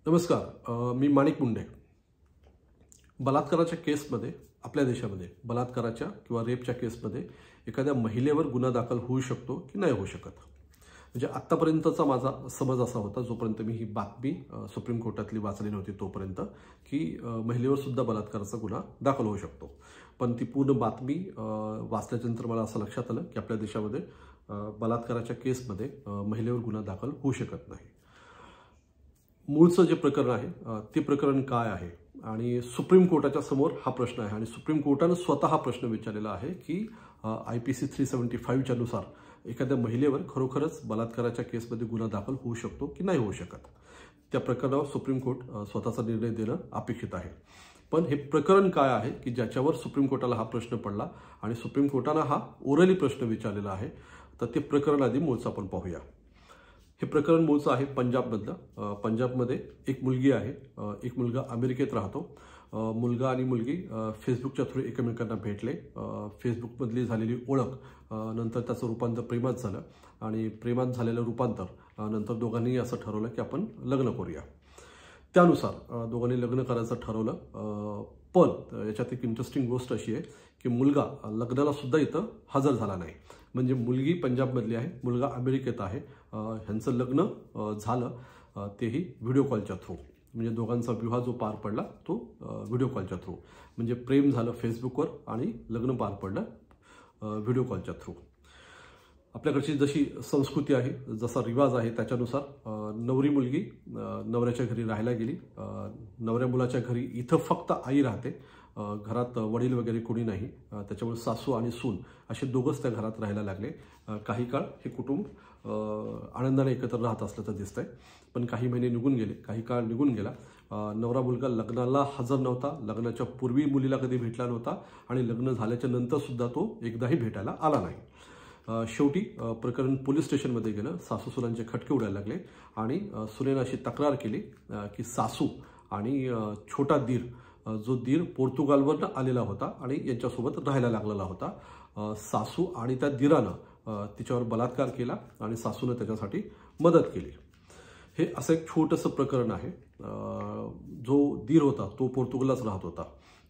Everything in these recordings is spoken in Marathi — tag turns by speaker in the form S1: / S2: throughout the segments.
S1: नमस्कार, मी माणिक मुंडे। बलात्काराच्या केसमध्ये आपल्या देशामध्ये बलात्काराच्या किंवा रेपच्या केसमध्ये एखाद्या महिलेवर गुन्हा दाखल होऊ शकतो की नाही होऊ शकत। म्हणजे आत्तापर्यंतचा माझा समज असा होता, जोपर्यंत मी ही बातमी सुप्रीम कोर्टातली वाचली नव्हती तोपर्यंत, की महिलेवर सुद्धा बलात्काराचा गुन्हा दाखल होऊ शकतो। पण ती पूर्ण बातमी वाचल्यानंतर मला असं लक्षात आलं की आपल्या देशामध्ये बलात्काराच्या केसमध्ये महिलेवर गुन्हा दाखल होऊ शकत नाही। मूळचं जे प्रकरण आहे ते प्रकरण काय आहे आणि सुप्रीम कोर्टाच्या समोर हा प्रश्न आहे आणि सुप्रीम कोर्टाने स्वतः हा प्रश्न विचारलेला आहे की IPC 375 च्या नुसार एखाद्या महिलेवर खरोखरच बलात्काराच्या केसमध्ये गुन्हा दाखल होऊ शकतो की नाही होऊ शकत। त्या प्रकरणावर सुप्रीम कोर्ट स्वतःचा निर्णय देणं अपेक्षित आहे। पण हे प्रकरण काय आहे की ज्याच्यावर सुप्रीम कोर्टाला हा प्रश्न पडला आणि सुप्रीम कोर्टाने हा ओरली प्रश्न विचारलेला आहे, तर ते प्रकरण आधी मूळचं आपण पाहूया। हे प्रकरण मूळचं आहे पंजाबमधलं। पंजाबमध्ये एक मुलगी आहे, एक मुलगा अमेरिकेत राहतो। मुलगा आणि मुलगी फेसबुकच्या थ्रू एकमेकांना भेटले। फेसबुकमधली झालेली ओळख, नंतर त्याचं रूपांतर प्रेमात झालं आणि प्रेमात झालेलं रूपांतर नंतर दोघांनी असं ठरवलं की आपण लग्न करूया। त्यानुसार दोघांनी लग्न करायचं ठरवलं। पण याच्यात एक इंटरेस्टिंग गोष्ट अशी आहे की मुलगा लग्नाला सुद्धा इथं हजर झाला नाही। म्हणजे मुलगी पंजाबमधली आहे, मुलगा अमेरिकेत आहे। ह्यांचं लग्न झालं तेही व्हिडिओ कॉलच्या थ्रू। म्हणजे दोघांचा विवाह जो पार पडला तो व्हिडिओ कॉलच्या थ्रू। म्हणजे प्रेम झालं फेसबुकवर आणि लग्न पार पडलं व्हिडिओ कॉलच्या थ्रू। आपल्याकडची जशी संस्कृती आहे, जसा रिवाज आहे, त्याच्यानुसार नवरी मुलगी नवऱ्याच्या घरी राहायला गेली। नवऱ्या मुलाच्या घरी इथं फक्त आई राहते, घरात वडील वगैरे कोणी नाही। त्याच्यामुळे सासू आणि सून असे दोघंच त्या घरात राहायला लागले। काही काळ हे कुटुंब आनंदाने एकत्र राहत असल्याचं दिसतंय। पण काही महिने निघून गेले, काही काळ निघून गेला। नवरा मुलगा लग्नाला हजर नव्हता, लग्नाच्या पूर्वी मुलीला कधी भेटला नव्हता आणि लग्न झाल्याच्या नंतर सुद्धा तो एकदाही भेटायला आला नाही। शेवटी प्रकरण पोलीस स्टेशनमध्ये गेलं। सासू सुनांचे खटके उडायला लागले आणि सुनेनं अशी तक्रार केली की सासू आणि छोटा दीर, जो दीर पोर्तुगालवरनं आलेला होता आणि यांच्यासोबत राहायला लागलेला होता, सासू आणि त्या दीरानं तिच्यावर बलात्कार केला आणि सासूनं त्याच्यासाठी मदत केली। हे असं एक छोटंसं प्रकरण आहे। जो दीर होता तो पोर्तुगाललाच राहत होता।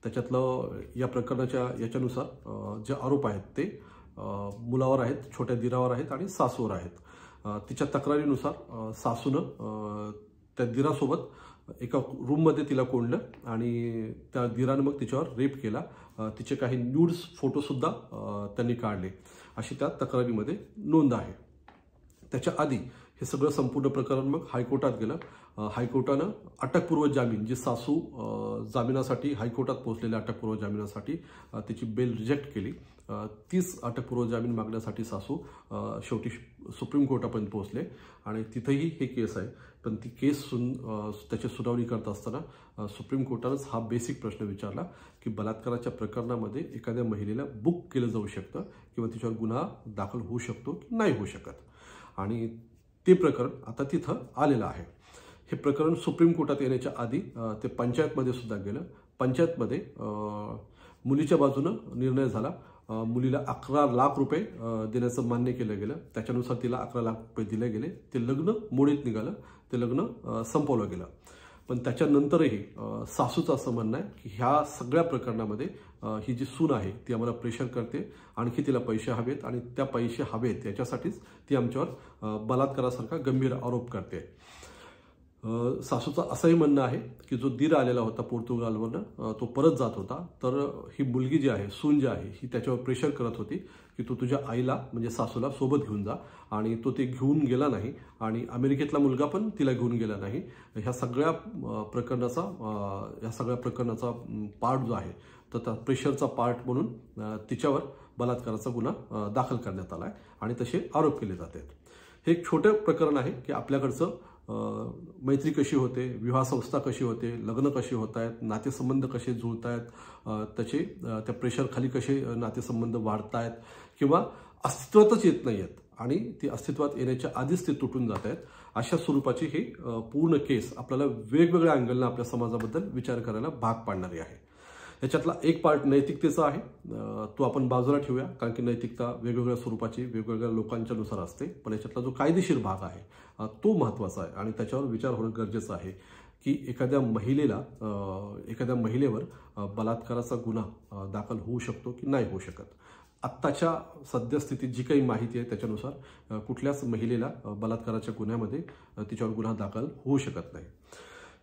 S1: त्याच्यातलं या प्रकरणाच्या याच्यानुसार जे आरोप आहेत ते मुलावर आहेत, छोट्या दीरावर आहेत आणि सासूवर आहेत। तिच्या तक्रारीनुसार सासूनं त्या दीरासोबत एका रूममध्ये तिला कोंडलं आणि त्या दीरानं मग तिच्यावर रेप केला। तिचे काही न्यूड्स फोटोसुद्धा त्यांनी काढले, अशी त्या तक्रारीमध्ये नोंद आहे। त्याच्या आधी हे सगळं संपूर्ण प्रकरण मग हायकोर्टात गेलं। हायकोर्टानं अटकपूर्व जामीन, जी सासू जामिनासाठी हायकोर्टात पोहोचलेल्या अटकपूर्व जामिनासाठी तिची बेल रिजेक्ट केली। तीच अटकपूर्व जामीन मागण्यासाठी सासू शेवटी सुप्रीम कोर्टापर्यंत पोहोचले आणि तिथेही हे केस आहे। पण ती केस त्याची सुनावणी करत असताना सुप्रीम कोर्टानंच हा बेसिक प्रश्न विचारला की बलात्काराच्या प्रकरणामध्ये एखाद्या महिलेला बुक केलं जाऊ शकतं किंवा तिच्यावर गुन्हा दाखल होऊ शकतो की नाही होऊ शकत। आणि ते प्रकरण आता तिथं आलेलं आहे। हे प्रकरण सुप्रीम कोर्टात येण्याच्या आधी ते पंचायतमध्ये सुद्धा गेलं। पंचायतमध्ये मुलीच्या बाजूनं निर्णय झाला। मुलीला 11 लाख रुपये देण्याचं मान्य केलं गेलं। त्याच्यानुसार तिला 11 लाख रुपये दिले गेले। ते लग्न मोडीत निघालं, ते लग्न संपवलं गेलं। पण त्याच्यानंतरही सासूचं असं म्हणणं आहे की ह्या सगळ्या प्रकरणामध्ये ही जी सून आहे ती आम्हाला प्रेशर करते, आणखी तिला पैसे हवेत आणि त्या पैसे हवेत याच्यासाठीच ती आमच्यावर बलात्कारासारखा गंभीर आरोप करते। सासूचं असंही म्हणणं आहे की जो दीर आलेला होता पोर्तुगालवरनं तो परत जात होता, तर ही मुलगी जी आहे, सून जी आहे, ही त्याच्यावर प्रेशर करत होती की तू तुझ्या आईला म्हणजे सासूला सोबत घेऊन जा, आणि तो ते घेऊन गेला नाही आणि अमेरिकेतला मुलगा पण तिला घेऊन गेला नाही। ह्या सगळ्या प्रकरणाचा पार्ट जो आहे तर त्या प्रेशरचा पार्ट म्हणून तिच्यावर बलात्काराचा गुन्हा दाखल करण्यात आला आहे आणि तसे आरोप केले जातात। हे एक छोटे प्रकरण आहे की आपल्याकडचं मैत्री कशी होते, विवाह संस्था कशी होते, लग्न कशी होत आहेत, नातेसंबंध कसे जुळत आहेत, त्या प्रेशरखाली कसे नातेसंबंध वाढत आहेत किंवा अस्तित्वातच येत नाही आहेत आणि ती अस्तित्वात येण्याच्या आधीच ते तुटून जात आहेत। अशा स्वरूपाची ही पूर्ण केस आपल्याला वेगवेगळ्या अँगलनं आपल्या समाजाबद्दल विचार करायला भाग पाडणारी आहे। याच्यातला एक पार्ट नैतिकतेचा आहे, तो आपण बाजूला ठेवूया, कारण की नैतिकता वेगवेगळ्या स्वरूपाची वेगवेगळ्या लोकांच्या नुसार असते। पण याच्यातला जो कायदेशीर भाग आहे तो महत्त्वाचा आहे आणि त्याच्यावर विचार होणं गरजेचं आहे की एखाद्या महिलेवर बलात्काराचा गुन्हा दाखल होऊ शकतो की नाही होऊ शकत. आत्ताच्या सद्यस्थितीत जी काही माहिती आहे त्याच्यानुसार कुठल्याच महिलेला बलात्काराच्या गुन्ह्यामध्ये तिच्यावर गुन्हा दाखल होऊ शकत नाही.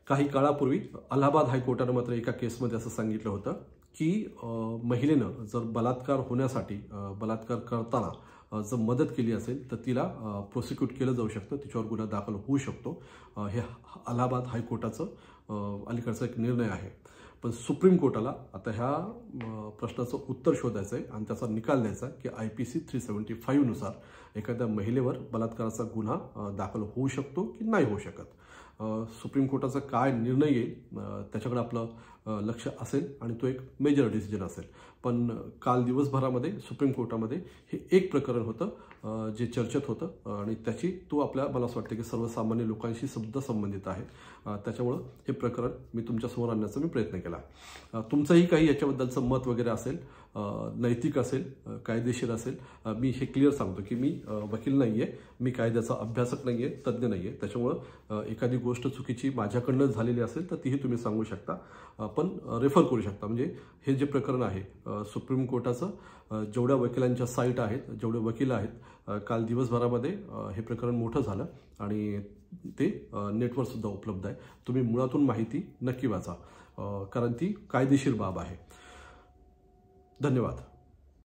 S1: काही काळापूर्वी अलाहाबाद हायकोर्टानं मात्र एका केसमध्ये असं सांगितलं होतं की महिलेनं जर बलात्कार होण्यासाठी बलात्कार करताना जर मदत केली असेल तर तिला प्रोसिक्यूट केलं जाऊ शकतं, तिच्यावर गुन्हा दाखल होऊ शकतो. हे अलाहाबाद हायकोर्टाचं अलीकडचा एक निर्णय आहे. पण सुप्रीम कोर्टाला आता ह्या प्रश्नाचं उत्तर शोधायचं आहे आणि त्याचा निकाल द्यायचा की IPC 375 नुसार एखाद्या महिलेवर बलात्काराचा गुन्हा दाखल होऊ शकतो की नाही होऊ शकत. सुप्रीम कोर्टाचा काय निर्णय येईल त्याच्याकडे आपलं लक्ष असेल आणि तो एक मेजर डिसिजन असेल. पण काल दिवसभरामध्ये सुप्रीम कोर्टामध्ये हे एक प्रकरण होतं जे चर्चेत होतं आणि त्याची मला असं वाटतं की सर्वसामान्य लोकांशी सुद्धा संबंधित आहे. त्याच्यामुळं हे प्रकरण मी तुमच्यासमोर आणण्याचा मी प्रयत्न केला. तुमचंही काही याच्याबद्दलचं मत वगैरे असेल, नैतिक असेल, कायदेशीर असेल, मी हे क्लिअर सांगतो की मी वकील नाही आहे, मी कायद्याचा अभ्यासक नाही आहे, तज्ज्ञ नाही आहे. त्याच्यामुळं एखादी गोष्ट चुकीची माझ्याकडनं झालेली असेल तर तीही तुम्ही सांगू शकता, पण रेफर करू शकता. म्हणजे हे जे प्रकरण आहे सुप्रीम कोर्टाचं, जेवढ्या वकिलांच्या साईट आहेत, जेवढे वकील आहेत, काल दिवसभरामध्ये हे प्रकरण मोठं झालं आणि ते नेटवर सुद्धा उपलब्ध आहे. तुम्ही मुळातून माहिती नक्की वाचा, कारण ती कायदेशीर बाब आहे. धन्यवाद.